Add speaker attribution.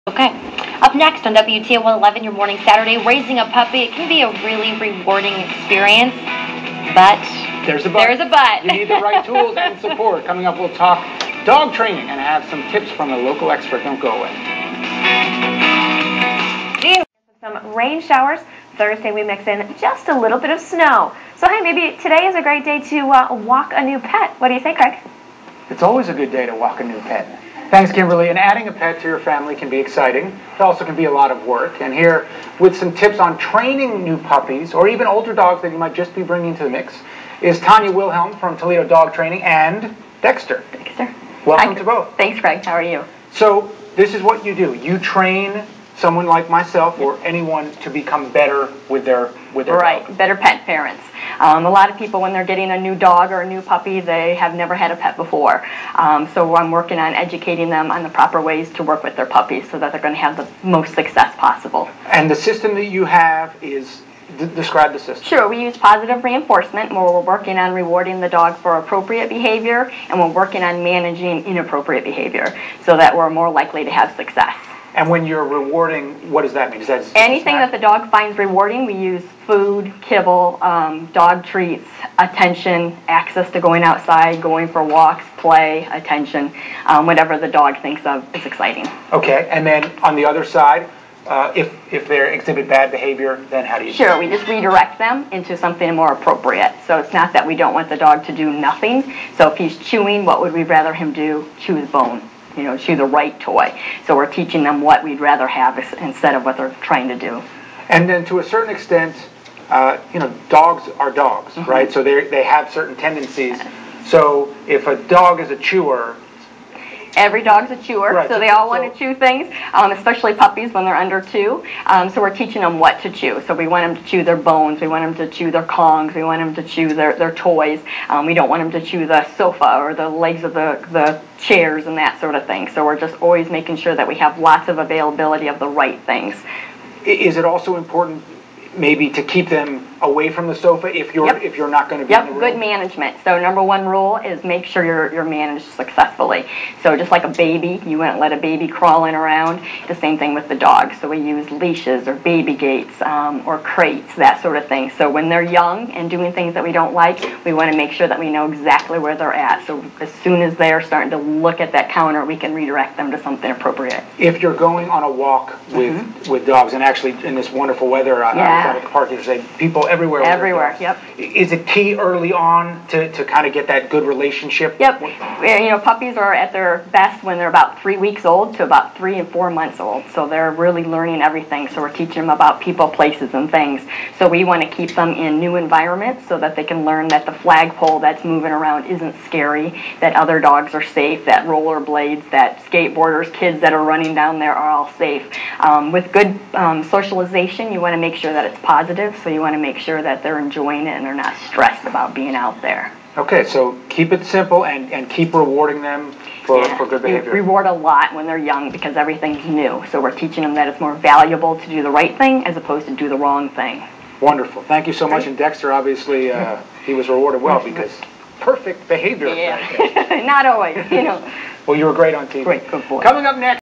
Speaker 1: Okay. Up next on WTO 111, your morning Saturday, raising a puppy. It can be a really rewarding experience, but
Speaker 2: there's a but.
Speaker 1: There's a but.
Speaker 2: You need the right tools and support. Coming up, we'll talk dog training and have some tips from a local expert. Don't go away.
Speaker 3: Some rain showers. Thursday we mix in just a little bit of snow. So hey, maybe today is a great day to walk a new pet. What do you think, Craig?
Speaker 2: It's always a good day to walk a new pet. Thanks, Kimberly. And adding a pet to your family can be exciting. It also can be a lot of work. And here, with some tips on training new puppies, or even older dogs that you might just be bringing to the mix, is Tanya Wilhelm from Toledo Dog Training and Dexter.
Speaker 3: Dexter.
Speaker 2: Welcome to both.
Speaker 3: Thanks, Craig. How are you?
Speaker 2: So, this is what you do. You train someone like myself or anyone to become better with their
Speaker 3: right,
Speaker 2: dog.
Speaker 3: Better pet parents. A lot of people, when they're getting a new dog or a new puppy, they have never had a pet before. So I'm working on educating them on the proper ways to work with their puppies so that they're going to have the most success possible.
Speaker 2: And the system that you have is, describe the system.
Speaker 3: Sure, we use positive reinforcement where we're working on rewarding the dog for appropriate behavior, and we're working on managing inappropriate behavior so that we're more likely to have success.
Speaker 2: And when you're rewarding, what does that mean? Is that
Speaker 3: anything that the dog finds rewarding? We use food, kibble, dog treats, attention, access to going outside, going for walks, play, attention, whatever the dog thinks of is exciting.
Speaker 2: Okay, and then on the other side, if they exhibit bad behavior, then how do you do
Speaker 3: Sure, we just redirect them into something more appropriate. So it's not that we don't want the dog to do nothing. So if he's chewing, what would we rather him do? Chew his bone. You know, chew the right toy. So we're teaching them what we'd rather have instead of what they're trying to do.
Speaker 2: And then to a certain extent, dogs are dogs, right? So they have certain tendencies. So if a dog is a chewer,
Speaker 3: every dog's a chewer,
Speaker 2: right,
Speaker 3: so they all want to chew things, especially puppies when they're under 2. So we're teaching them what to chew. So we want them to chew their bones, we want them to chew their Kongs, we want them to chew their toys. We don't want them to chew the sofa or the legs of the chairs and that sort of thing. So we're just always making sure that we have lots of availability of the right things.
Speaker 2: Is it also important maybe to keep them away from the sofa if you're not going to be in the room?
Speaker 3: Good management. So number 1 rule is make sure you're managed successfully. So just like a baby, you wouldn't let a baby crawling around. The same thing with the dog. So we use leashes or baby gates or crates, that sort of thing. So when they're young and doing things that we don't like, we want to make sure that we know exactly where they're at. So as soon as they're starting to look at that counter, we can redirect them to something appropriate.
Speaker 2: If you're going on a walk with dogs, and actually in this wonderful weather, I was at the park yesterday, people everywhere.
Speaker 3: Everywhere, yep.
Speaker 2: Is it key early on to kind of get that good relationship?
Speaker 3: Yep. Puppies are at their best when they're about 3 weeks old to about 3 and 4 months old. So they're really learning everything. So we're teaching them about people, places, and things. So we want to keep them in new environments so that they can learn that the flagpole that's moving around isn't scary, that other dogs are safe, that rollerblades, that skateboarders, kids that are running down there are all safe. With good socialization, you want to make sure that it's positive. So you want to make sure that they're enjoying it and they're not stressed about being out there.
Speaker 2: Okay, so keep it simple and keep rewarding them for good behavior.
Speaker 3: We reward a lot when they're young because everything's new. So we're teaching them that it's more valuable to do the right thing as opposed to do the wrong thing.
Speaker 2: Wonderful. Thank you so much. And Dexter, obviously, he was rewarded well because perfect behavior.
Speaker 3: Yeah, not always,
Speaker 2: Well, you were great on TV.
Speaker 3: Great, good boy.
Speaker 2: Coming up next.